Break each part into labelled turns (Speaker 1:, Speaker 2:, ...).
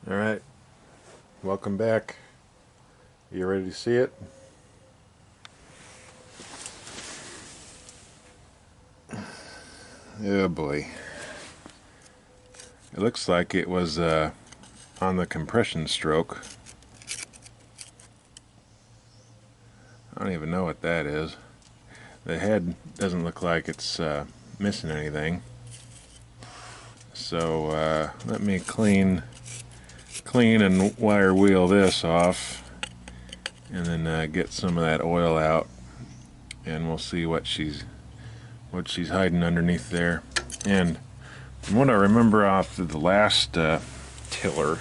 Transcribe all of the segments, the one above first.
Speaker 1: Alright, welcome back. You ready to see it? Oh boy. It looks like it was on the compression stroke. I don't even know what that is. The head doesn't look like it's missing anything. So let me clean and wire wheel this off, and then get some of that oil out, and we'll see what she's hiding underneath there. And from what I remember off of the last tiller,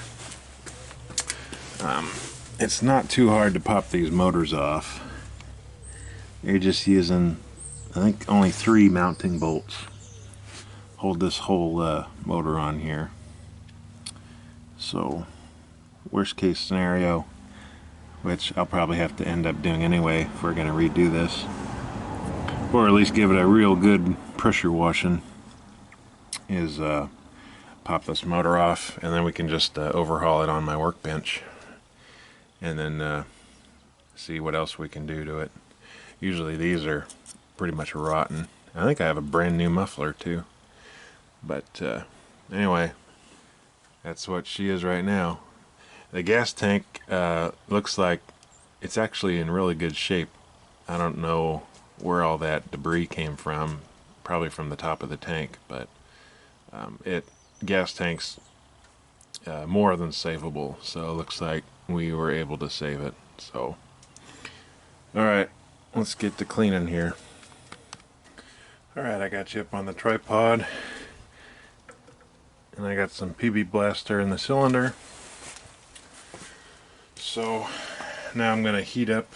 Speaker 1: it's not too hard to pop these motors off. You're just using, I think, only 3 mounting bolts hold this whole motor on here. So worst case scenario, which I'll probably have to end up doing anyway if we're going to redo this, or at least give it a real good pressure washing, is pop this motor off, and then we can just overhaul it on my workbench, and then see what else we can do to it. Usually these are pretty much rotten. I think I have a brand new muffler too. But anyway, that's what she is right now. The gas tank looks like it's actually in really good shape. I don't know where all that debris came from, probably from the top of the tank, but gas tank's more than savable, so it looks like we were able to save it. So alright, let's get to cleaning here. Alright, I got you up on the tripod, and I got some PB Blaster in the cylinder. So now I'm going to heat up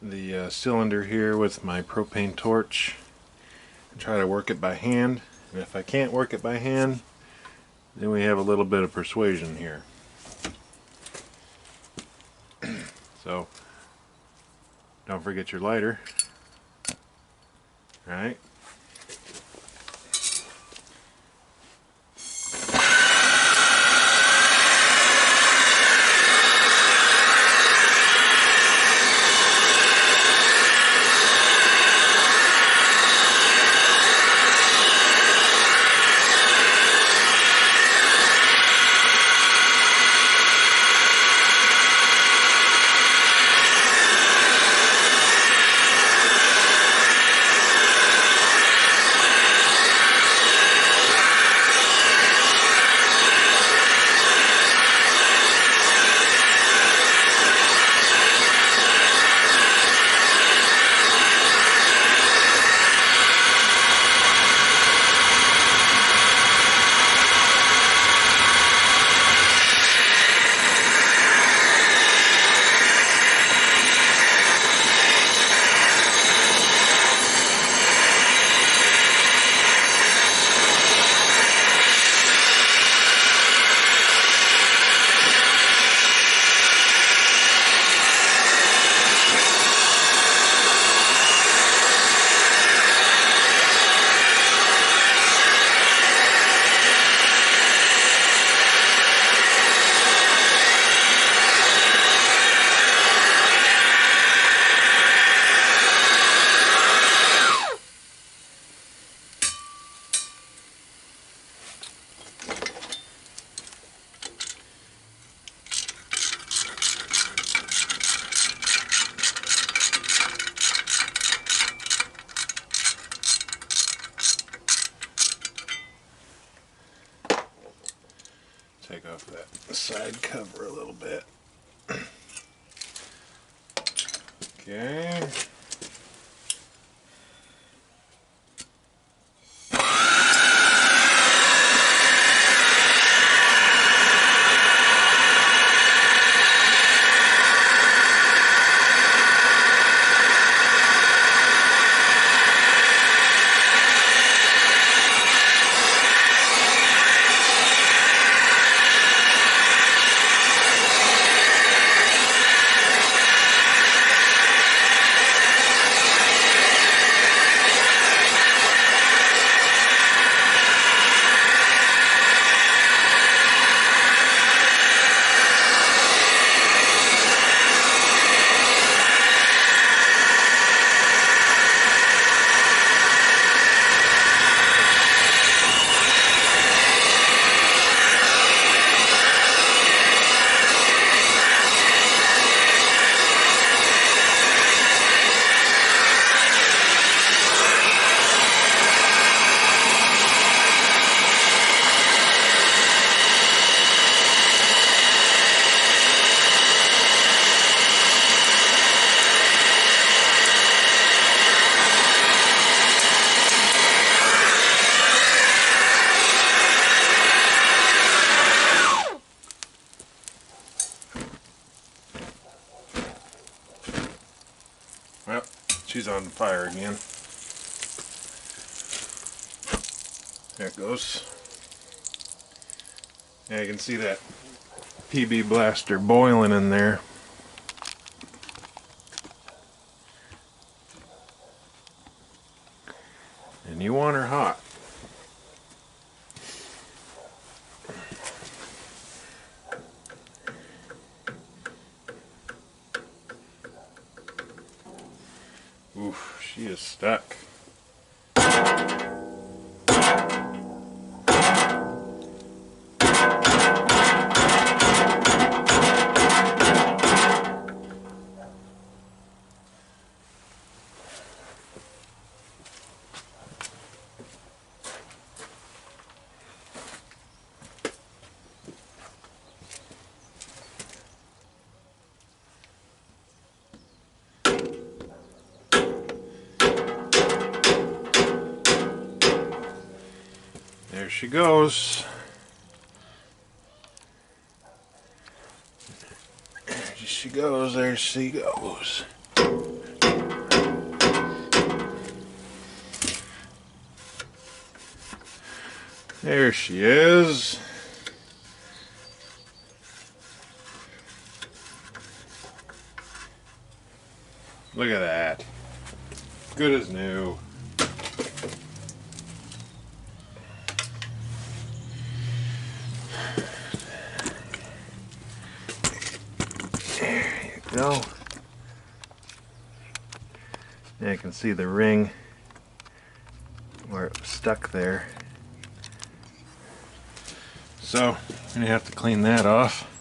Speaker 1: the cylinder here with my propane torch and try to work it by hand. And if I can't work it by hand, then we have a little bit of persuasion here. So don't forget your lighter. All right. Take off that side cover a little bit. Okay. she's on fire again. There it goes. Yeah, you can see that PB blaster boiling in there. And you want her hot. Oof, she is stuck. There she goes. There she goes, there she goes. There she is. Look at that. Good as new. There you go. Now you can see the ring where it was stuck there. So, I'm going to have to clean that off.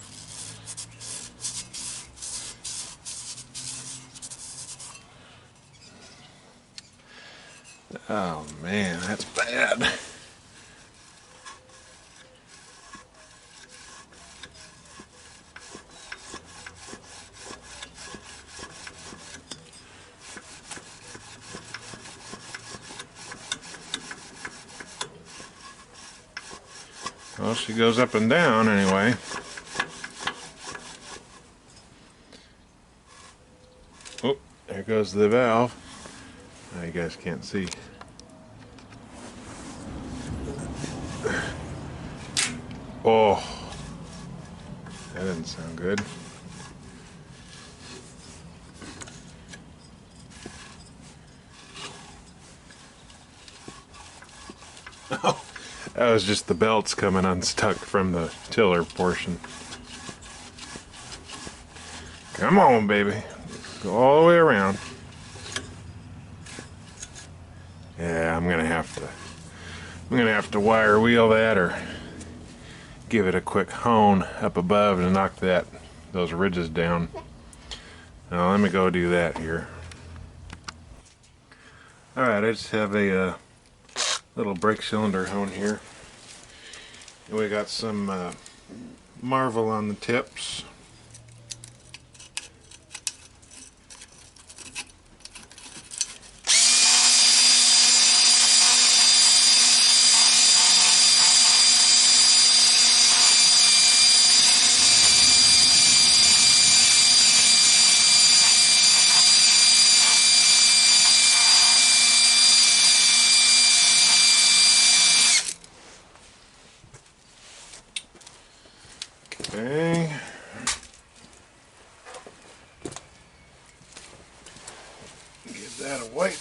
Speaker 1: Oh man, that's bad. Well, she goes up and down anyway. Oh, there goes the valve. Now you guys can't see. Oh, that didn't sound good. Oh, that was just the belts coming unstuck from the tiller portion. Come on, baby. Go all the way around. Yeah, I'm gonna have to wire wheel that or give it a quick hone up above to knock those ridges down. Now let me go do that here. Alright, I just have a little brake cylinder hone here. And we got some Marvel on the tips. Okay. Give that a wipe.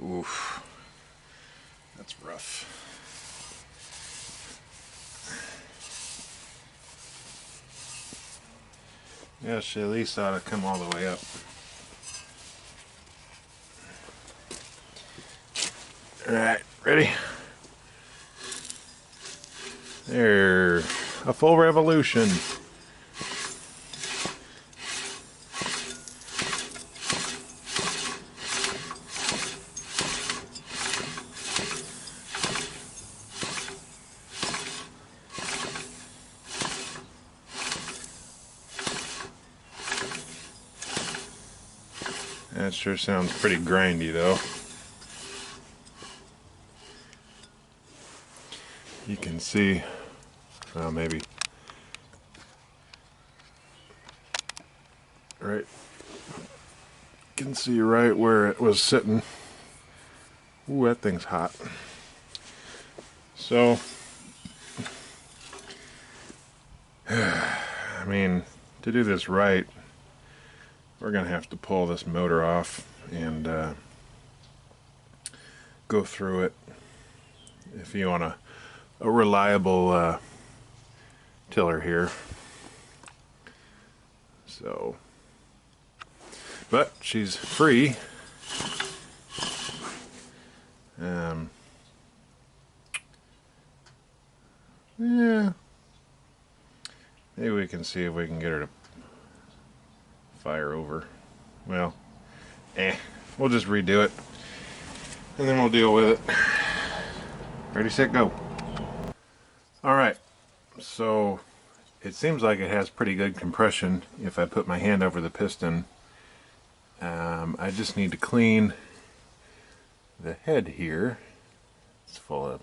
Speaker 1: Oof. That's rough. Yeah, she at least ought to come all the way up. Alright, ready? There, a full revolution. That sure sounds pretty grindy though. You can see, well maybe right. You can see right where it was sitting. Ooh, that thing's hot. So, I mean, to do this right, we're going to have to pull this motor off and go through it if you want a reliable tiller here. So, but she's free. Yeah, maybe we can see if we can get her to fire over. Well, we'll just redo it and then we'll deal with it. Ready, set, go. Alright, so it seems like it has pretty good compression if I put my hand over the piston. I just need to clean the head here. It's full of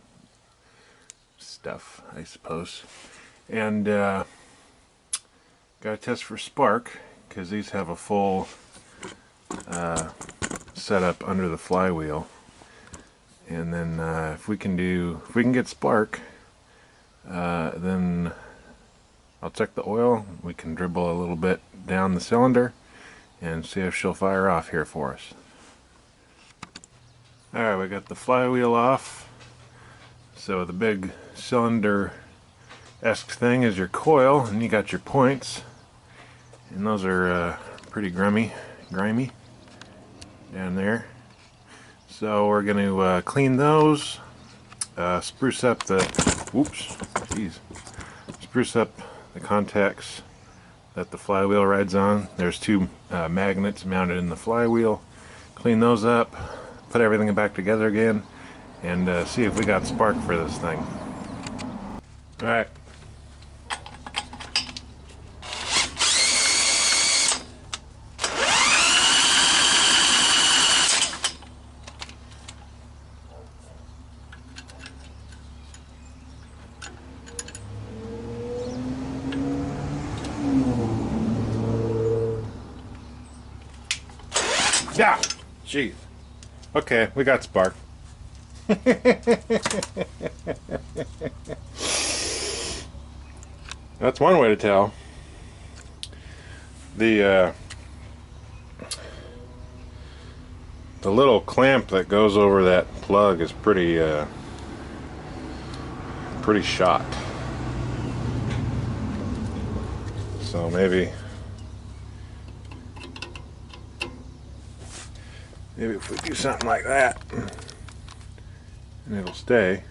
Speaker 1: stuff, I suppose. And gotta test for spark, because these have a full setup under the flywheel. And then if we can get spark, then I'll check the oil. We can dribble a little bit down the cylinder and see if she'll fire off here for us. Alright, we got the flywheel off. So the big cylinder-esque thing is your coil, and you got your points. And those are pretty grimy down there. So we're going to clean those, spruce up the contacts that the flywheel rides on. There's two magnets mounted in the flywheel. Clean those up, put everything back together again, and see if we got spark for this thing. Alright. Yeah! Jeez. Okay, we got spark. That's one way to tell. The little clamp that goes over that plug is pretty shot. So maybe if we do something like that, and it'll stay.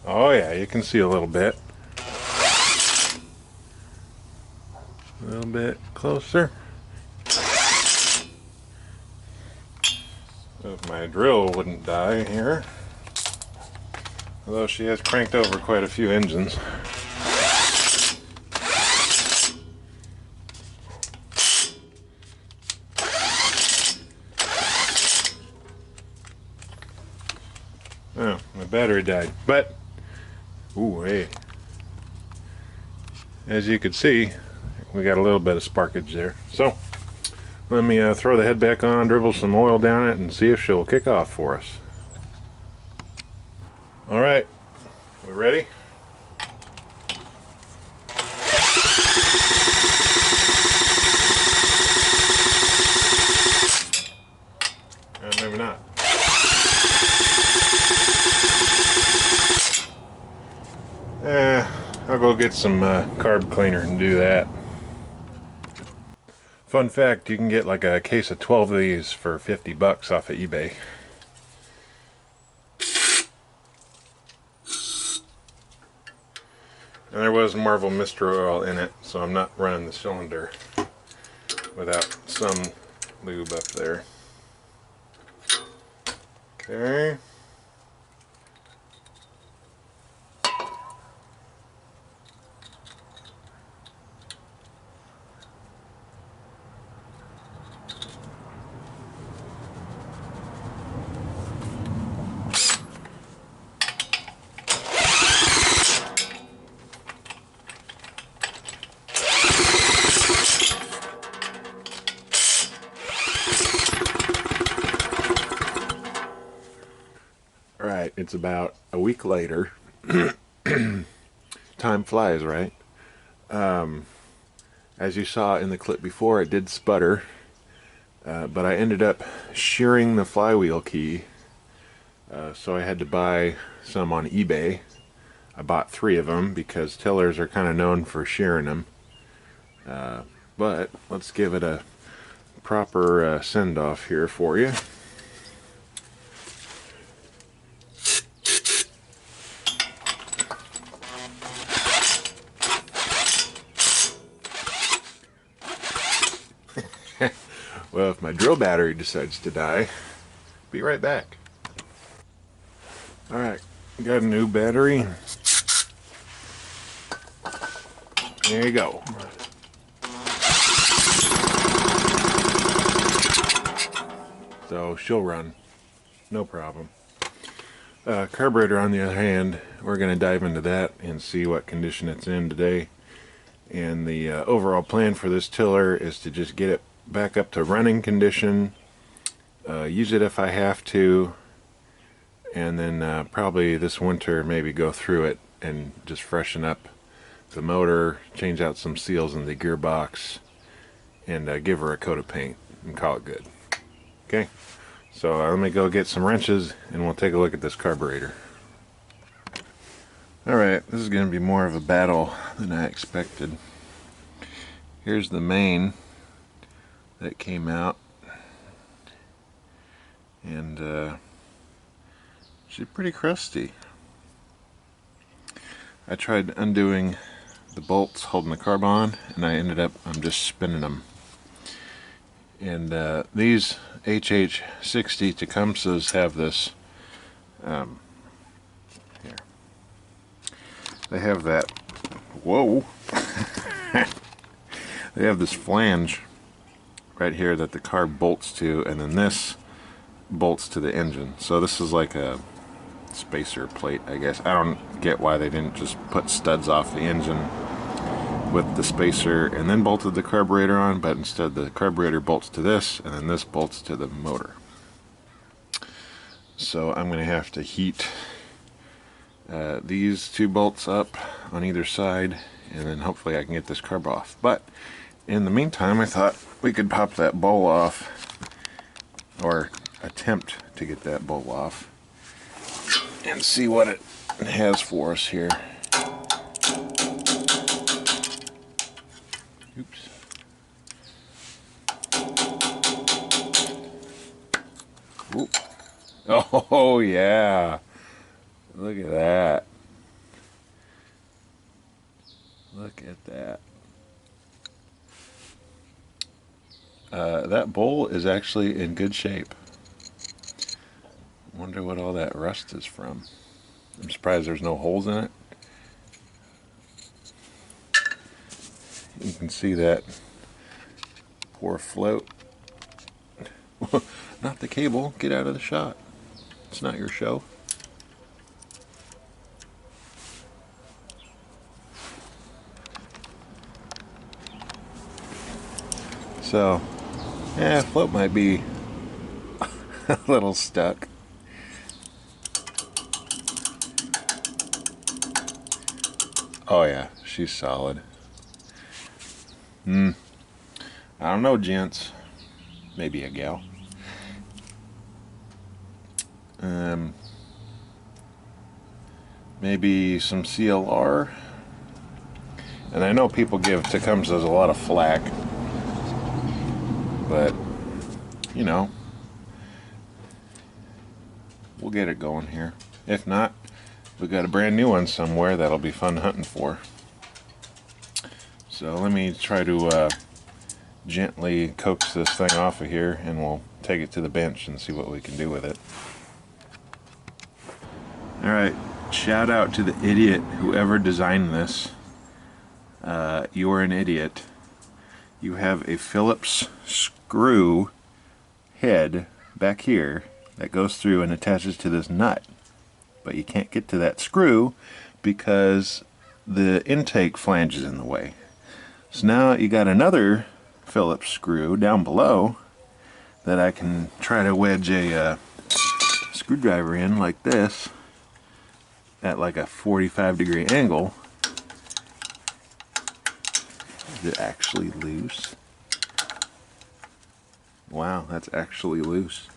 Speaker 1: Oh yeah, you can see a little bit. A little bit closer. If my drill wouldn't die here. Although she has cranked over quite a few engines. Oh, my battery died. But, ooh, hey. As you can see, we got a little bit of sparkage there. So, let me throw the head back on, dribble some oil down it, and see if she'll kick off for us. Alright, we ready? Maybe not. I'll go get some carb cleaner and do that. Fun fact, you can get like a case of 12 of these for 50 bucks off of eBay. And there was Marvel Mystery Oil in it, so I'm not running the cylinder without some lube up there. Okay. it's about a week later. Time flies, right? As you saw in the clip before, it did sputter, but I ended up shearing the flywheel key, so I had to buy some on eBay. I bought 3 of them because tillers are kind of known for shearing them. But let's give it a proper send-off here for you. Well, if my drill battery decides to die, be right back. Alright, got a new battery. There you go. So she'll run, no problem. Carburetor, on the other hand, we're going to dive into that and see what condition it's in today. And the overall plan for this tiller is to just get it back up to running condition, use it if I have to, and then probably this winter maybe go through it and just freshen up the motor, change out some seals in the gearbox, and give her a coat of paint and call it good. Okay, so let me go get some wrenches and we'll take a look at this carburetor. Alright, this is going to be more of a battle than I expected. Here's the main that came out, and she's pretty crusty. I tried undoing the bolts holding the carb on, and I ended up just spinning them. And these HH60 Tecumsehs have this here. They have that, whoa, they have this flange right here that the carb bolts to, and then this bolts to the engine. So this is like a spacer plate, I guess. I don't get why they didn't just put studs off the engine with the spacer and then bolted the carburetor on, but instead the carburetor bolts to this, and then this bolts to the motor. So I'm going to have to heat these 2 bolts up on either side, and then hopefully I can get this carb off. But in the meantime, I thought we could pop that bowl off, or attempt to get that bowl off, and see what it has for us here. Oops. Ooh. Oh yeah, look at that. Look at that. That bowl is actually in good shape. Wonder what all that rust is from. I'm surprised there's no holes in it. You can see that poor float. Not the cable. Get out of the shot. It's not your show. So, yeah, float might be a little stuck. Oh yeah, she's solid. I don't know, gents. Maybe a gal. Maybe some CLR. And I know people give Tecumsehs a lot of flack, but you know, we'll get it going here. If not, we got a brand new one somewhere that'll be fun hunting for. So let me try to gently coax this thing off of here, and we'll take it to the bench and see what we can do with it. Alright, shout out to the idiot whoever designed this. You're an idiot. You have a Phillips screw head back here that goes through and attaches to this nut, but you can't get to that screw because the intake flange is in the way. So now you got another Phillips screw down below that I can try to wedge a screwdriver in like this, at like a 45-degree angle. Is it actually loose? Wow, that's actually loose.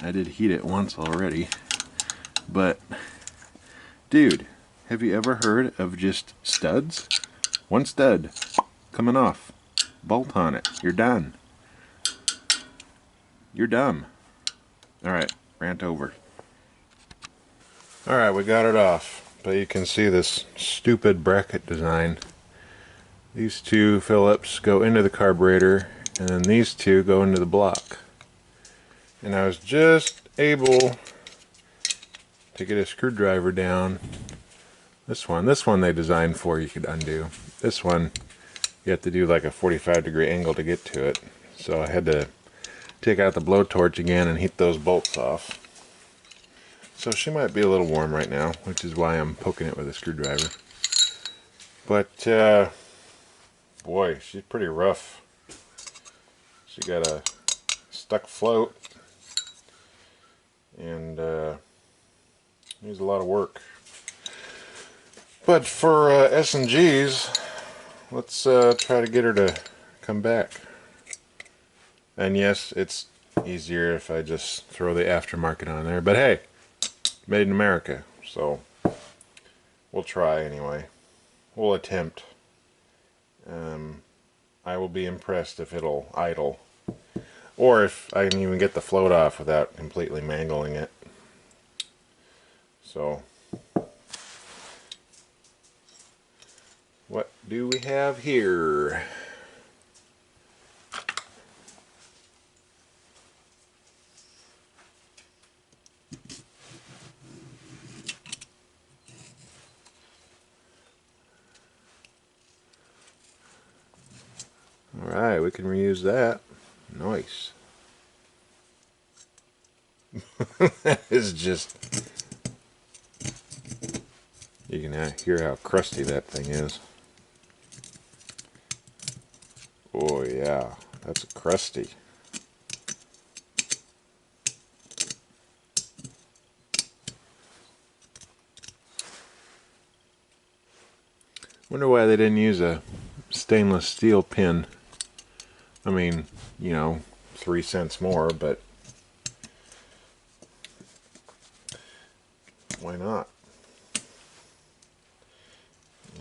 Speaker 1: I did heat it once already, but dude, have you ever heard of just studs? One stud coming off, bolt on it, you're done. You're dumb. Alright, rant over. Alright, we got it off, but you can see this stupid bracket design. These two Phillips go into the carburetor, and then these two go into the block. And I was just able to get a screwdriver down. This one they designed for you could undo. This one you have to do like a 45-degree angle to get to it. So I had to take out the blowtorch again and heat those bolts off. So she might be a little warm right now, which is why I'm poking it with a screwdriver. But boy, she's pretty rough. She got a stuck float and needs a lot of work. But for S&Gs, let's try to get her to come back. And yes, it's easier if I just throw the aftermarket on there. But hey, made in America, so we'll try anyway. We'll attempt. I will be impressed if it'll idle. Or if I can even get the float off without completely mangling it. So, what do we have here? Alright, we can reuse that. Nice. That is just... You can hear how crusty that thing is. Oh yeah, that's crusty. Wonder why they didn't use a stainless steel pin. I mean, you know, 3 cents more, but why not?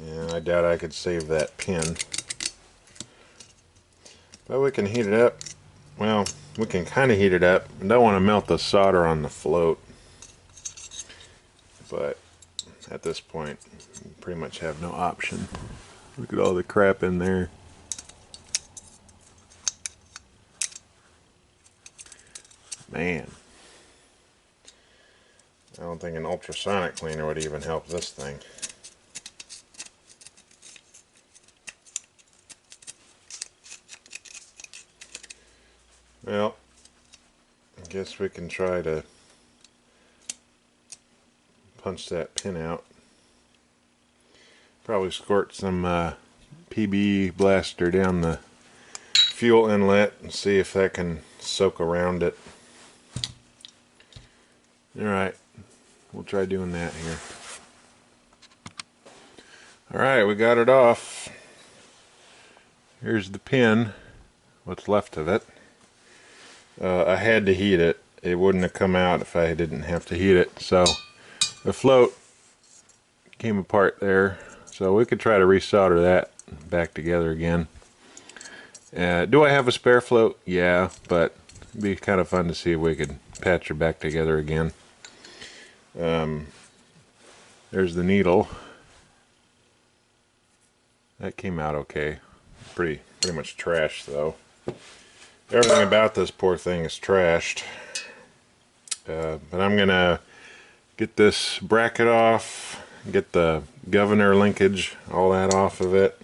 Speaker 1: Yeah, I doubt I could save that pin. But we can heat it up. Well, we can kind of heat it up. I don't want to melt the solder on the float. But at this point, we pretty much have no option. Look at all the crap in there. Man. I don't think an ultrasonic cleaner would even help this thing. Well, I guess we can try to punch that pin out. Probably squirt some PB blaster down the fuel inlet and see if that can soak around it. Alright, we'll try doing that here. Alright, we got it off. Here's the pin, what's left of it. I had to heat it. It wouldn't have come out if I didn't have to heat it. So the float came apart there. So we could try to resolder that back together again. Do I have a spare float? Yeah, but it'd be kind of fun to see if we could patch her back together again. There's the needle. That came out okay. Pretty much trashed though. Everything about this poor thing is trashed. But I'm gonna get this bracket off, get the governor linkage, all that off of it,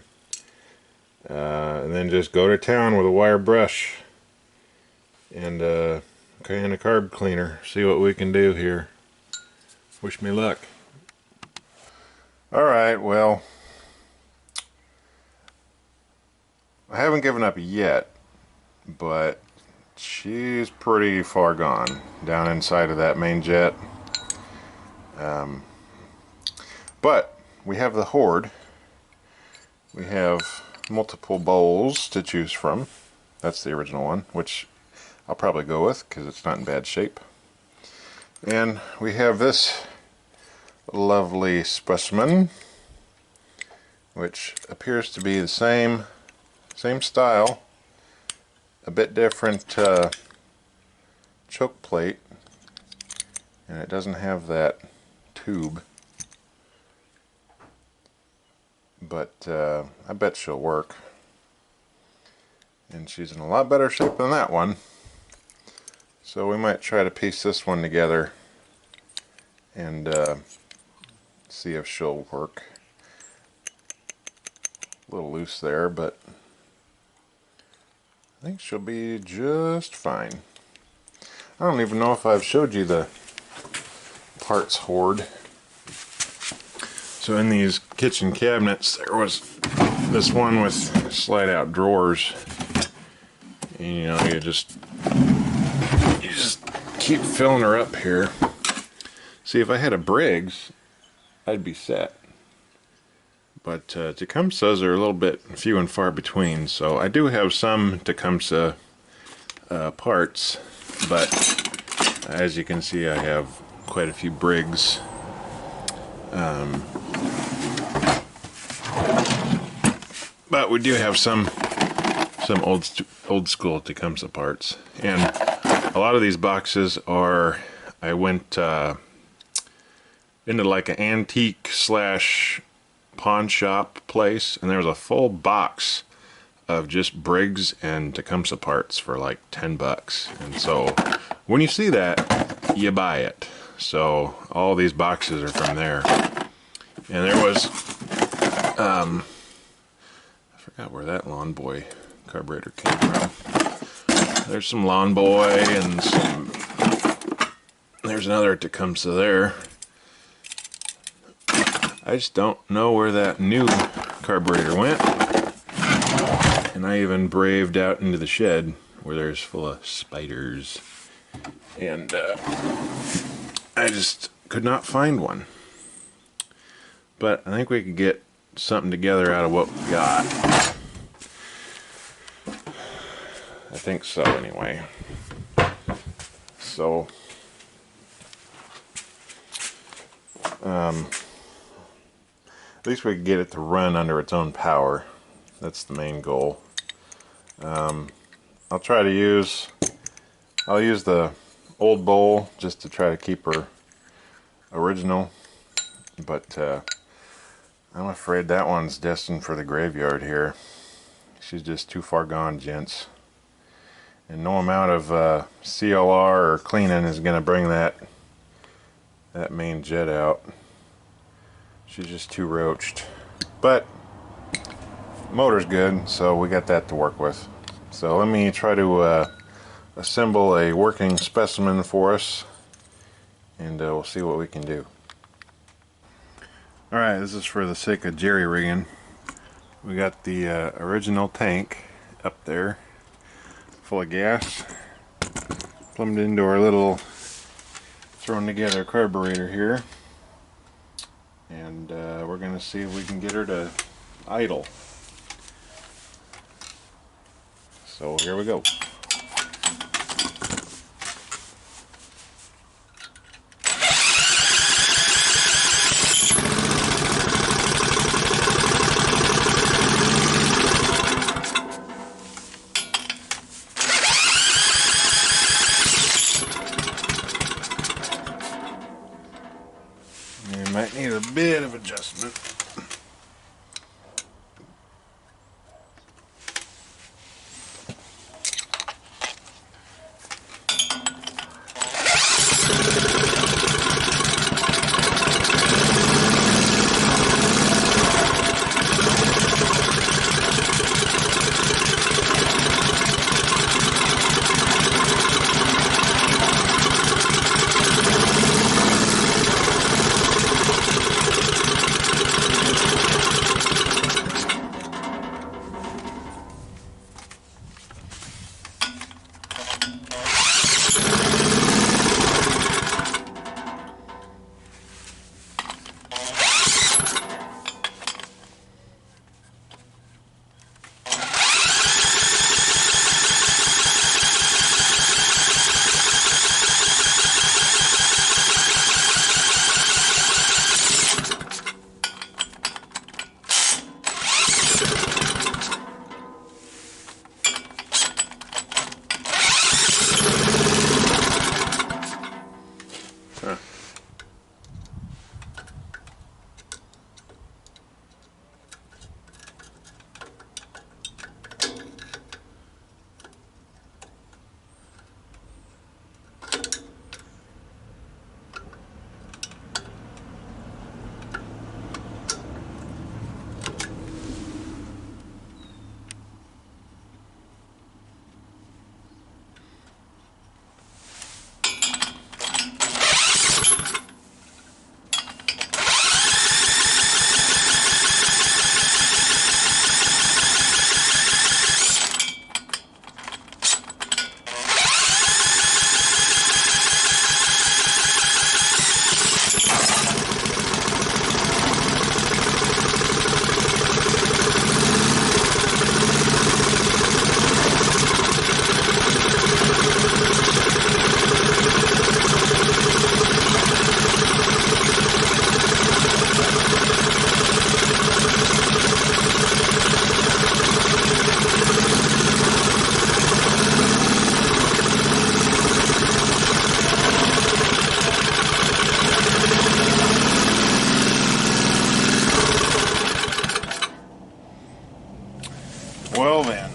Speaker 1: and then just go to town with a wire brush and a carb cleaner. See what we can do here. Wish me luck. Alright, well, I haven't given up yet, but she's pretty far gone down inside of that main jet. But we have the Horde. We have multiple bowls to choose from. That's the original one, which I'll probably go with because it's not in bad shape. And we have this lovely specimen, which appears to be the same style, a bit different choke plate, and it doesn't have that tube, but I bet she'll work. And she's in a lot better shape than that one, so we might try to piece this one together and see if she'll work. A little loose there, but I think she'll be just fine. I don't even know if I've showed you the parts Horde. So in these kitchen cabinets there was this one with slide out drawers, and you know, you just keep filling her up here. See, if I had a Briggs I'd be set, but Tecumsehs are a little bit few and far between, so I do have some Tecumseh parts, but as you can see I have quite a few Briggs. But we do have some old school Tecumseh parts, and a lot of these boxes are, I went into like an antique slash pawn shop place, and there was a full box of just Briggs and Tecumseh parts for like 10 bucks. And so when you see that, you buy it. So all these boxes are from there. And there was I forgot where that Lawn Boy carburetor came from. There's some Lawn Boy and some, there's another Tecumseh there. I just don't know where that new carburetor went. And I even braved out into the shed where there's full of spiders. And I just could not find one. But I think we could get something together out of what we got. I think so anyway. So at least we could get it to run under its own power. That's the main goal. I'll try to use the old bowl just to try to keep her original, but I'm afraid that one's destined for the graveyard here. She's just too far gone, gents, and no amount of CLR or cleaning is going to bring that main jet out. She's just too roached, but motor's good, so we got that to work with. So let me try to assemble a working specimen for us, and we'll see what we can do. Alright, this is for the sake of jerry rigging. We got the original tank up there full of gas, plumbed into our little thrown together carburetor here, and we're going to see if we can get her to idle. So here we go. You might need a bit of adjustment. Well then.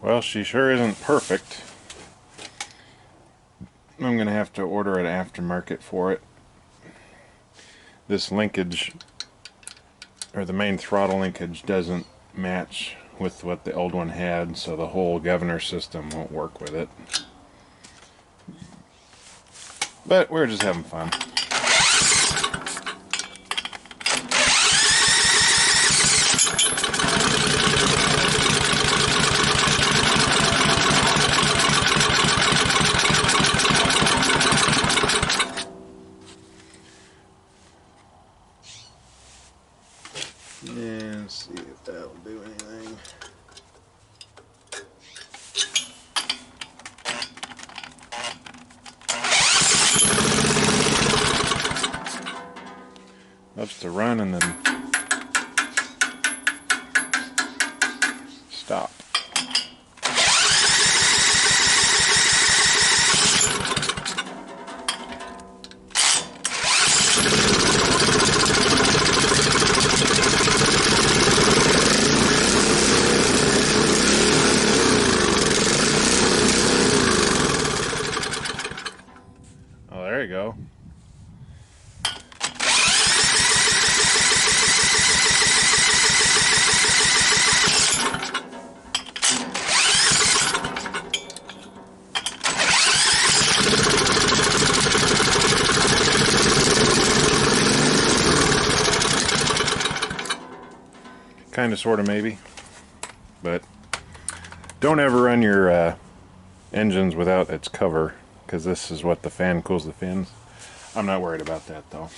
Speaker 1: Well, she sure isn't perfect. I'm going to have to order an aftermarket for it. This linkage, or the main throttle linkage, doesn't match with what the old one had, so the whole governor system won't work with it. But we're just having fun. And see if that'll do anything. Loves to run and then stop. Oh, there you go. Kind of, sort of, maybe. But don't ever run your engines without its cover, because this is what the fan cools the fins. I'm not worried about that though.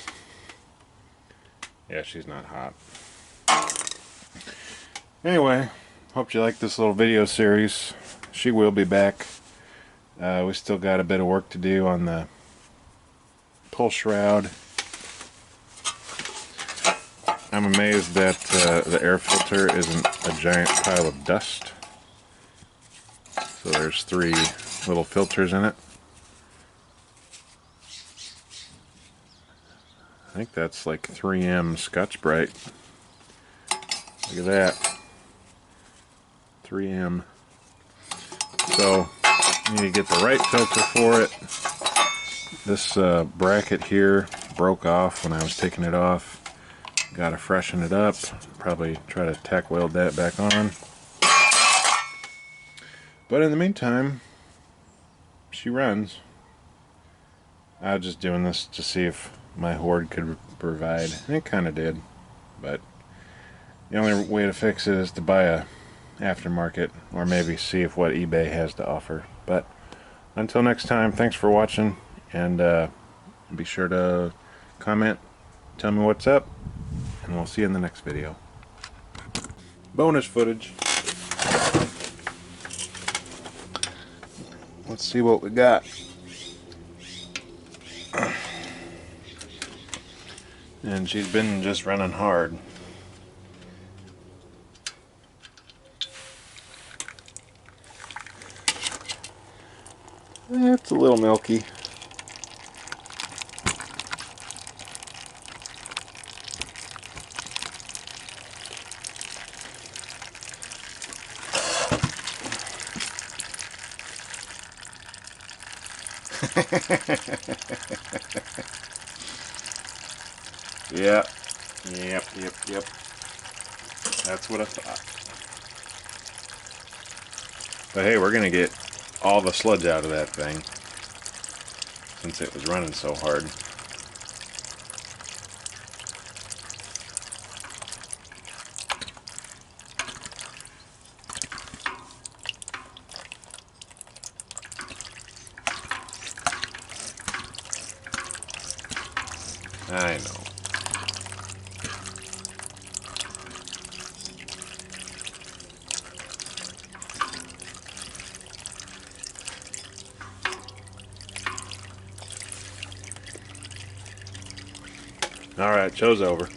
Speaker 1: Yeah, she's not hot. Anyway, hope you like this little video series. She will be back. We still got a bit of work to do on the pull shroud. I'm amazed that the air filter isn't a giant pile of dust. So there's 3 little filters in it. I think that's like 3M Scotch-Brite. Look at that. 3M. So you need to get the right filter for it. This bracket here broke off when I was taking it off. Gotta freshen it up. Probably try to tack weld that back on. But in the meantime, she runs. I was just doing this to see if my Horde could provide. And it kind of did. But the only way to fix it is to buy a aftermarket, or maybe see if what eBay has to offer. But until next time, thanks for watching, and be sure to comment, tell me what's up, and we'll see you in the next video. Bonus footage. Let's see what we got. And she's been just running hard. It's a little milky. Yep. That's what I thought. But hey, we're gonna get all the sludge out of that thing, since it was running so hard. I know. All right, show's over.